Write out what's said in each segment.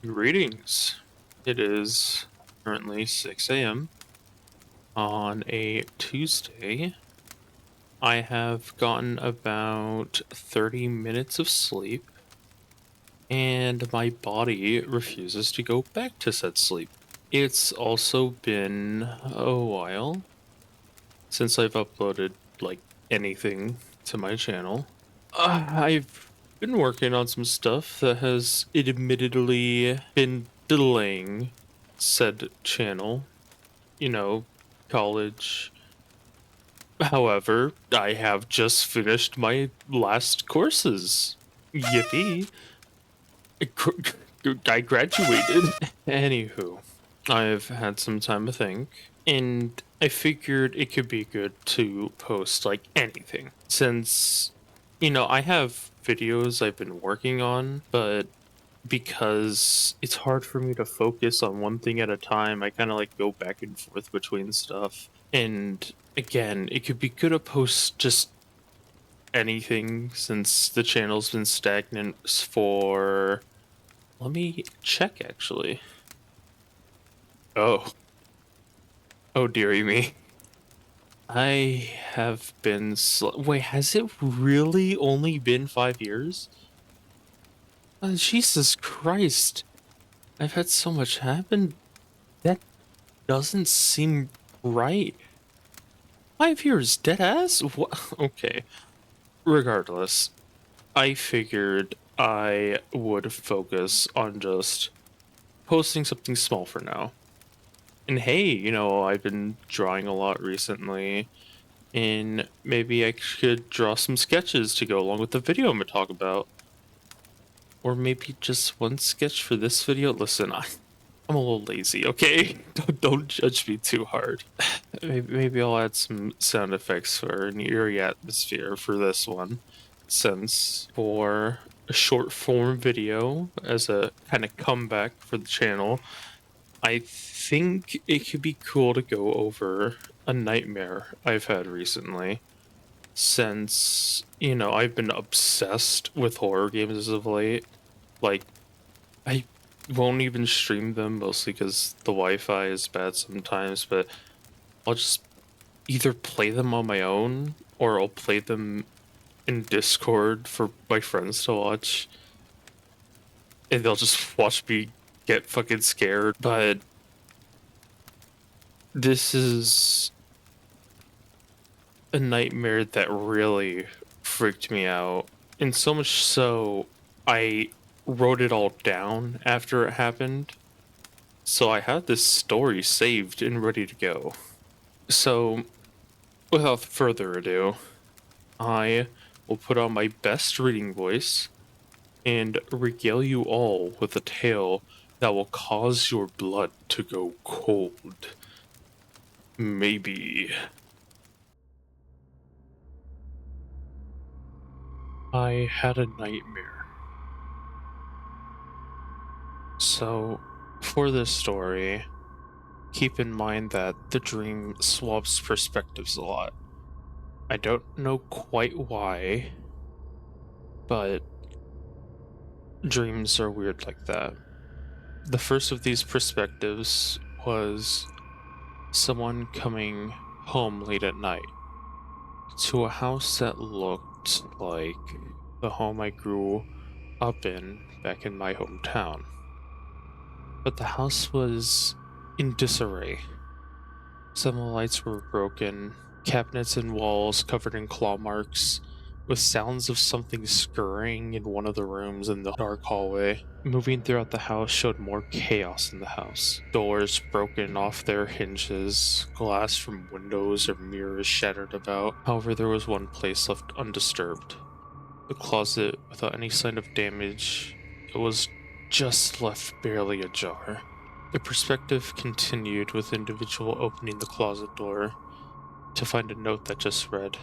Greetings. It is currently 6 a.m. on a Tuesday. I have gotten about 30 minutes of sleep, and my body refuses to go back to said sleep. It's also been a while since I've uploaded like anything to my channel. I've been working on some stuff that has admittedly been delaying said channel, college. However, I have just finished my last courses. Yippee. I graduated. Anywho, I've had some time to think, and I figured it could be good to post like anything. Since, I have videos I've been working on, but because it's hard for me to focus on one thing at a time, I kind of like go back and forth between stuff. And again, it could be good to post just anything since the channel's been stagnant for. Let me check actually. Oh, oh dearie me. I have been. Wait, has it really only been 5 years? Jesus Christ. I've had so much happen. That doesn't seem right. 5 years, dead ass? What? Okay. Regardless, I figured I would focus on just posting something small for now. And hey, I've been drawing a lot recently, and maybe I could draw some sketches to go along with the video I'm gonna talk about. Or maybe just one sketch for this video. Listen, I'm a little lazy, okay? Don't judge me too hard. Maybe I'll add some sound effects for an eerie atmosphere for this one, since for a short form video as a kind of comeback for the channel, I think it could be cool to go over a nightmare I've had recently. Since, I've been obsessed with horror games as of late. Like, I won't even stream them mostly because the Wi-Fi is bad sometimes, but I'll just either play them on my own or I'll play them in Discord for my friends to watch. And they'll just watch me get fucking scared. But this is a nightmare that really freaked me out. And so much so, I wrote it all down after it happened. So I had this story saved and ready to go. So, without further ado, I will put on my best reading voice and regale you all with a tale that will cause your blood to go cold. Maybe. I had a nightmare. So, for this story, keep in mind that the dream swaps perspectives a lot. I don't know quite why, but dreams are weird like that. The first of these perspectives was someone coming home late at night to a house that looked like the home I grew up in back in my hometown. But the house was in disarray. Some of the lights were broken, cabinets and walls covered in claw marks, with sounds of something scurrying in one of the rooms in the dark hallway. Moving throughout the house showed more chaos in the house. Doors broken off their hinges, glass from windows or mirrors shattered about. However, there was one place left undisturbed. The closet, without any sign of damage, it was just left barely ajar. The perspective continued with the individual opening the closet door to find a note that just read,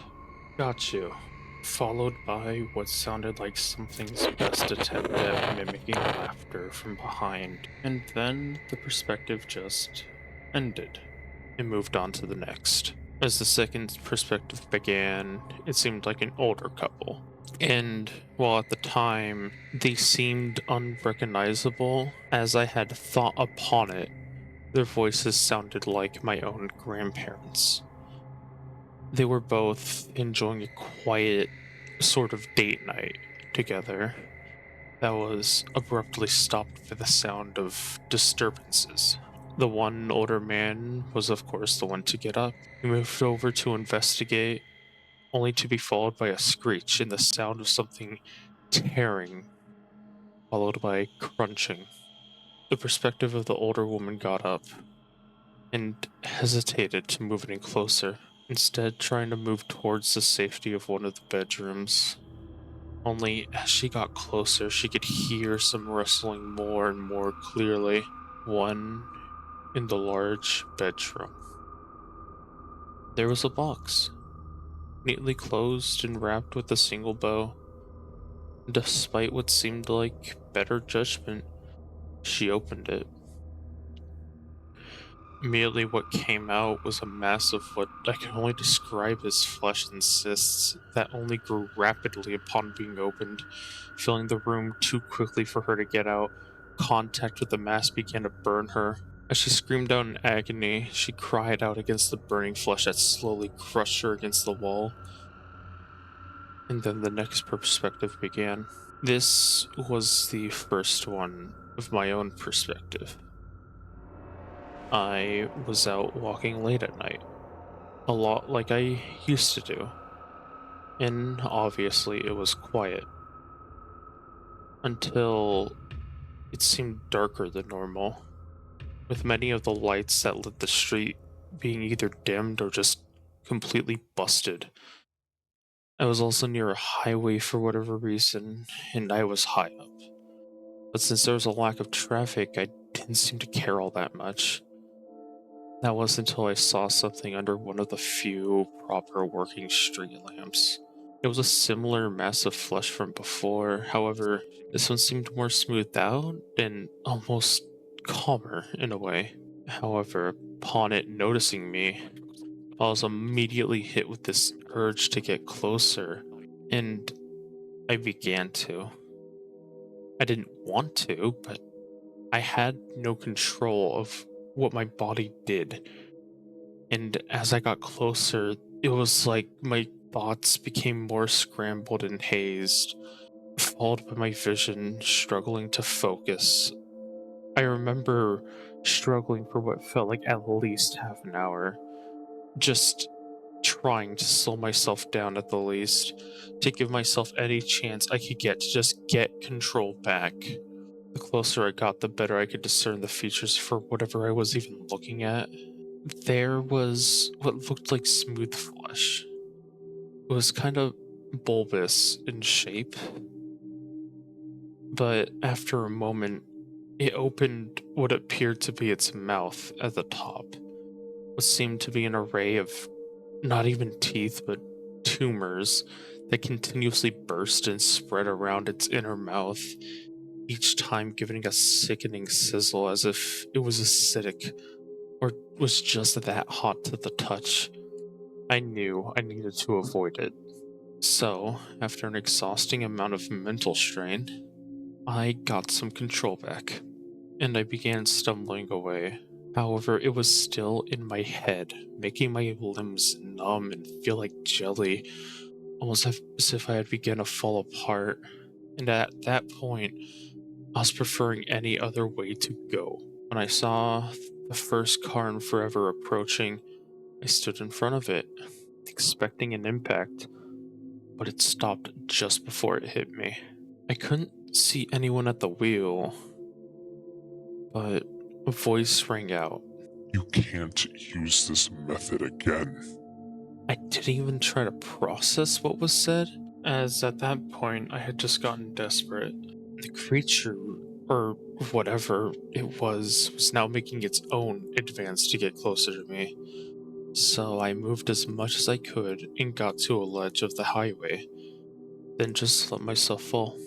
"Got you," followed by what sounded like something's best attempt at mimicking laughter from behind. And then the perspective just ended and moved on to the next. As the second perspective began, it seemed like an older couple. And while at the time they seemed unrecognizable, as I had thought upon it, their voices sounded like my own grandparents. They were both enjoying a quiet sort of date night together that was abruptly stopped by the sound of disturbances. The one older man was, of course, the one to get up. He moved over to investigate, only to be followed by a screech and the sound of something tearing, followed by crunching. The perspective of the older woman got up and hesitated to move any closer, instead trying to move towards the safety of one of the bedrooms. Only as she got closer, she could hear some rustling more and more clearly. One in the large bedroom. There was a box, neatly closed and wrapped with a single bow. Despite what seemed like better judgment, she opened it. Immediately, what came out was a mass of what I can only describe as flesh and cysts that only grew rapidly upon being opened, filling the room too quickly for her to get out. Contact with the mass began to burn her. As she screamed out in agony, she cried out against the burning flesh that slowly crushed her against the wall. And then the next perspective began. This was the first one of my own perspective. I was out walking late at night, a lot like I used to do, and obviously it was quiet, until it seemed darker than normal, with many of the lights that lit the street being either dimmed or just completely busted. I was also near a highway for whatever reason, and I was high up. But since there was a lack of traffic, I didn't seem to care all that much. That was until I saw something under one of the few proper working street lamps. It was a similar mass of flesh from before, however, this one seemed more smoothed out and almost calmer in a way. However, upon it noticing me, I was immediately hit with this urge to get closer, and I began to. I didn't want to, but I had no control of what my body did. And as I got closer, it was like my thoughts became more scrambled and hazed, followed by my vision struggling to focus. I remember struggling for what felt like at least half an hour, just trying to slow myself down at the least, to give myself any chance I could get to just get control back. The closer I got, the better I could discern the features for whatever I was even looking at. There was what looked like smooth flesh. It was kind of bulbous in shape, but after a moment, it opened what appeared to be its mouth at the top, what seemed to be an array of not even teeth, but tumors that continuously burst and spread around its inner mouth, each time giving a sickening sizzle as if it was acidic or was just that hot to the touch. I knew I needed to avoid it. So, after an exhausting amount of mental strain, I got some control back, and I began stumbling away. However, it was still in my head, making my limbs numb and feel like jelly, almost as if I had begun to fall apart. And at that point, I was preferring any other way to go. When I saw the first car in forever approaching, I stood in front of it, expecting an impact, but it stopped just before it hit me. I couldn't see anyone at the wheel, but a voice rang out. You can't use this method again. I didn't even try to process what was said, as at that point I had just gotten desperate. The creature, or whatever it was now making its own advance to get closer to me. So I moved as much as I could and got to a ledge of the highway, then just let myself fall.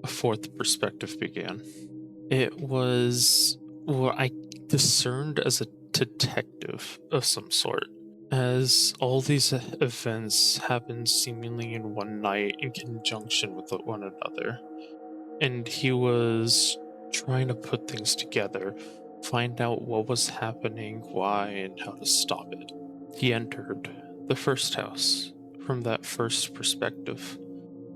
A fourth perspective began. It was what I discerned as a detective of some sort. as all these events happened seemingly in one night in conjunction with one another. And he was trying to put things together, find out what was happening, why, and how to stop it. He entered the first house from that first perspective.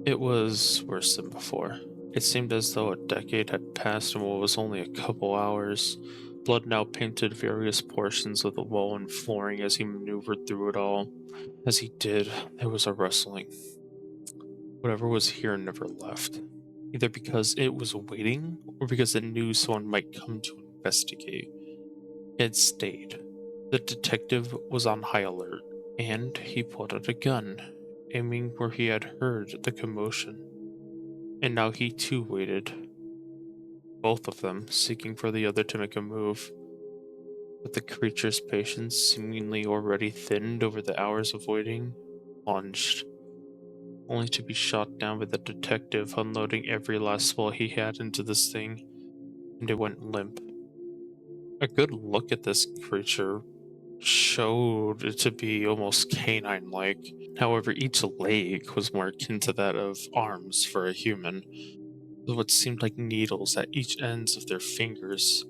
It was worse than before. It seemed as though a decade had passed in what was only a couple hours. Blood now painted various portions of the wall and flooring as he maneuvered through it all. As he did, there was a rustling. Whatever was here never left, either because it was waiting or because it knew someone might come to investigate. It stayed. The detective was on high alert, and he pulled out a gun, aiming where he had heard the commotion. And now he too waited, both of them seeking for the other to make a move. But the creature's patience, seemingly already thinned over the hours of waiting, lunged, only to be shot down by the detective unloading every last ball he had into this thing, and it went limp. A good look at this creature showed it to be almost canine-like. However, each leg was more akin to that of arms for a human, with what seemed like needles at each ends of their fingers.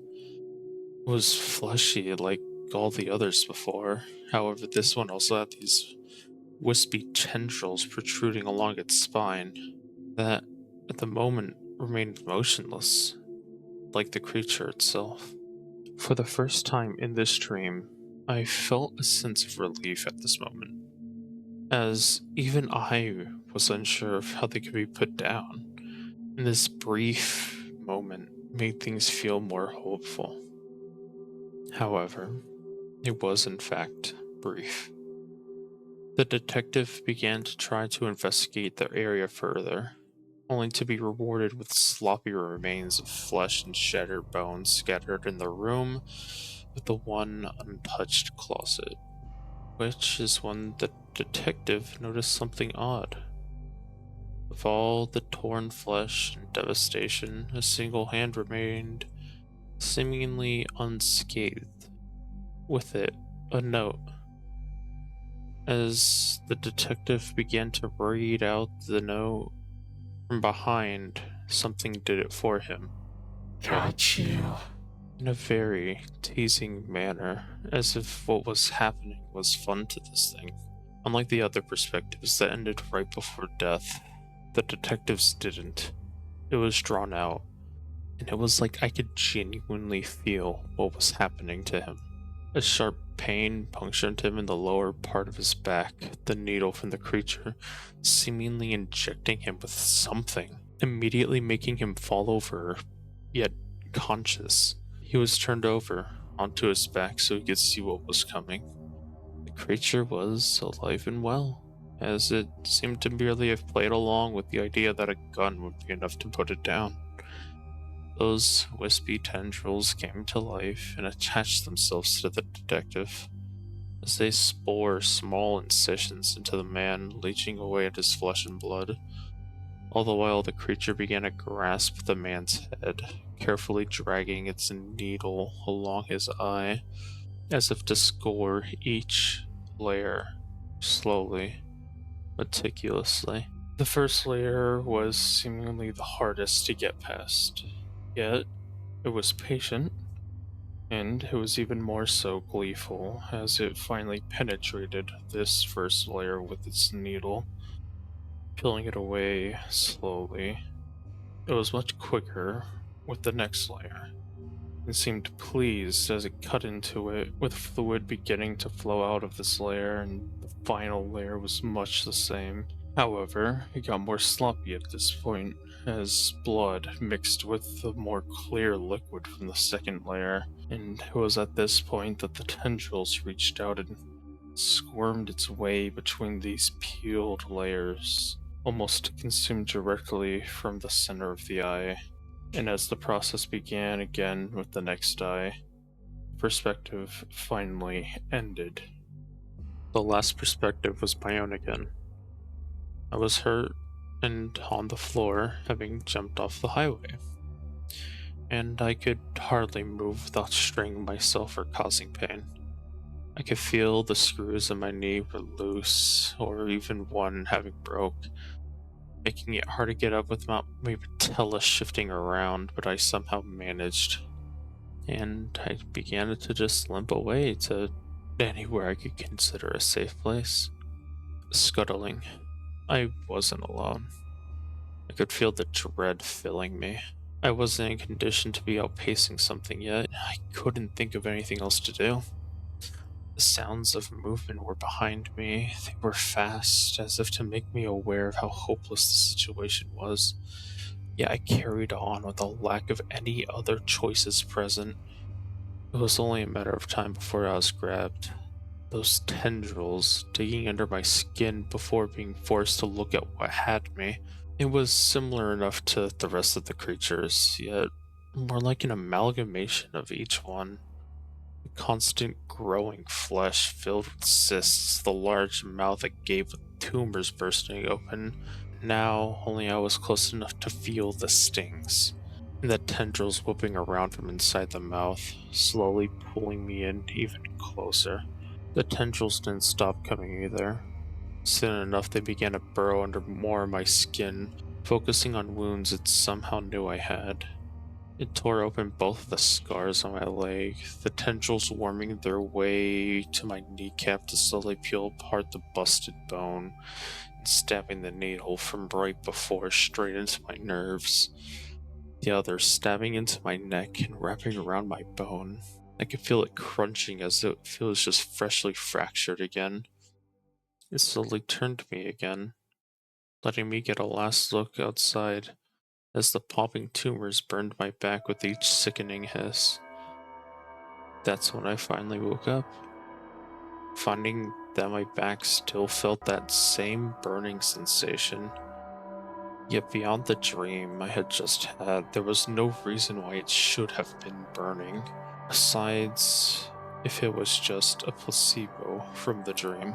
It was fleshy like all the others before. However, this one also had these wispy tendrils protruding along its spine that, at the moment, remained motionless, like the creature itself. For the first time in this dream, I felt a sense of relief at this moment, as even I was unsure of how they could be put down, and this brief moment made things feel more hopeful. However, it was in fact brief. The detective began to try to investigate the area further, only to be rewarded with sloppy remains of flesh and shattered bones scattered in the room with the one untouched closet, which is when the detective noticed something odd. Of all the torn flesh and devastation, a single hand remained seemingly unscathed. With it, a note. As the detective began to read out the note, from behind, something did it for him. Got you. In a very teasing manner, as if what was happening was fun to this thing. Unlike the other perspectives that ended right before death, the detective's didn't. It was drawn out, and it was like I could genuinely feel what was happening to him. A sharp pain punctured him in the lower part of his back, the needle from the creature seemingly injecting him with something, immediately making him fall over, yet conscious. He was turned over onto his back so he could see what was coming. The creature was alive and well, as it seemed to merely have played along with the idea that a gun would be enough to put it down. Those wispy tendrils came to life and attached themselves to the detective, as they spore small incisions into the man, leeching away at his flesh and blood. All the while, the creature began to grasp the man's head, carefully dragging its needle along his eye, as if to score each layer, slowly, meticulously. The first layer was seemingly the hardest to get past, yet it was patient, and it was even more so gleeful as it finally penetrated this first layer with its needle, peeling it away slowly. It was much quicker with the next layer. It seemed pleased as it cut into it, with fluid beginning to flow out of this layer, and the final layer was much the same. However, it got more sloppy at this point, as blood mixed with the more clear liquid from the second layer, and it was at this point that the tendrils reached out and squirmed its way between these peeled layers, almost consumed directly from the center of the eye. And as the process began again with the next eye, the perspective finally ended. The last perspective was my own again. I was hurt and on the floor, having jumped off the highway, and I could hardly move without straining myself or causing pain. I could feel the screws in my knee were loose, or even one having broke, making it hard to get up without my patella shifting around, but I somehow managed. And I began to just limp away to anywhere I could consider a safe place. Scuttling. I wasn't alone. I could feel the dread filling me. I wasn't in condition to be outpacing something yet. I couldn't think of anything else to do. The sounds of movement were behind me. They were fast, as if to make me aware of how hopeless the situation was. Yet I carried on with a lack of any other choices present. It was only a matter of time before I was grabbed. Those tendrils digging under my skin before being forced to look at what had me. It was similar enough to the rest of the creatures, yet more like an amalgamation of each one. The constant growing flesh filled with cysts, the large mouth that gave with tumors bursting open. Now only I was close enough to feel the stings, and the tendrils whipping around from inside the mouth, slowly pulling me in even closer. The tendrils didn't stop coming either. Soon enough, they began to burrow under more of my skin, focusing on wounds it somehow knew I had. It tore open both of the scars on my leg, the tendrils worming their way to my kneecap to slowly peel apart the busted bone, and stabbing the needle from right before straight into my nerves. The other stabbing into my neck and wrapping around my bone. I could feel it crunching as it feels just freshly fractured again. It slowly turned to me again, letting me get a last look outside as the popping tumors burned my back with each sickening hiss. That's when I finally woke up, finding that my back still felt that same burning sensation. Yet beyond the dream I had just had, there was no reason why it should have been burning, besides if it was just a placebo from the dream.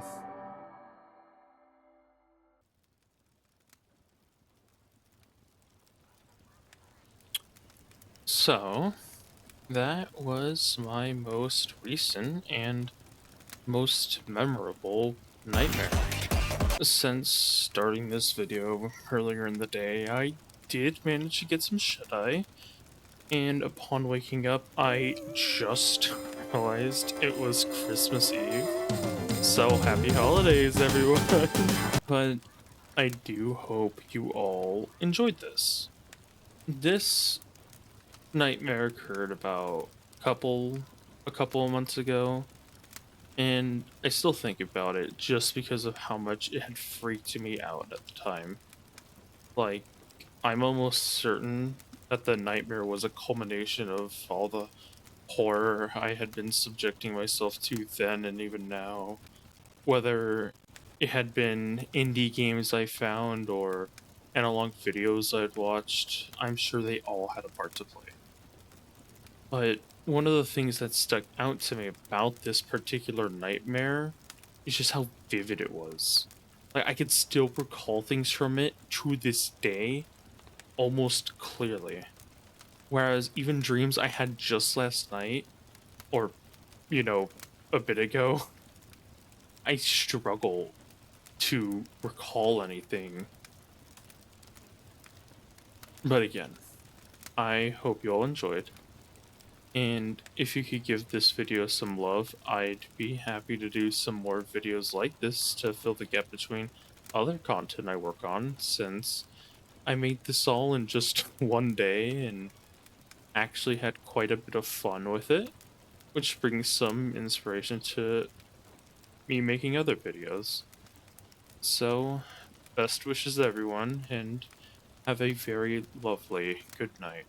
So, that was my most recent and most memorable nightmare. Since starting this video earlier in the day, I did manage to get some shut-eye, and upon waking up, I just realized it was Christmas Eve. So happy holidays, everyone! But I do hope you all enjoyed this. This nightmare occurred about a couple of months ago, and I still think about it just because of how much it had freaked me out at the time. Like, I'm almost certain that the nightmare was a culmination of all the horror I had been subjecting myself to then and even now. Whether it had been indie games I found or analog videos I'd watched, I'm sure they all had a part to play. But one of the things that stuck out to me about this particular nightmare is just how vivid it was. Like, I could still recall things from it to this day almost clearly. Whereas even dreams I had just last night, or, you know, a bit ago, I struggle to recall anything. But again, I hope you all enjoyed. And if you could give this video some love, I'd be happy to do some more videos like this to fill the gap between other content I work on, since I made this all in just one day and actually had quite a bit of fun with it, which brings some inspiration to me making other videos. So, best wishes everyone, and have a very lovely good night.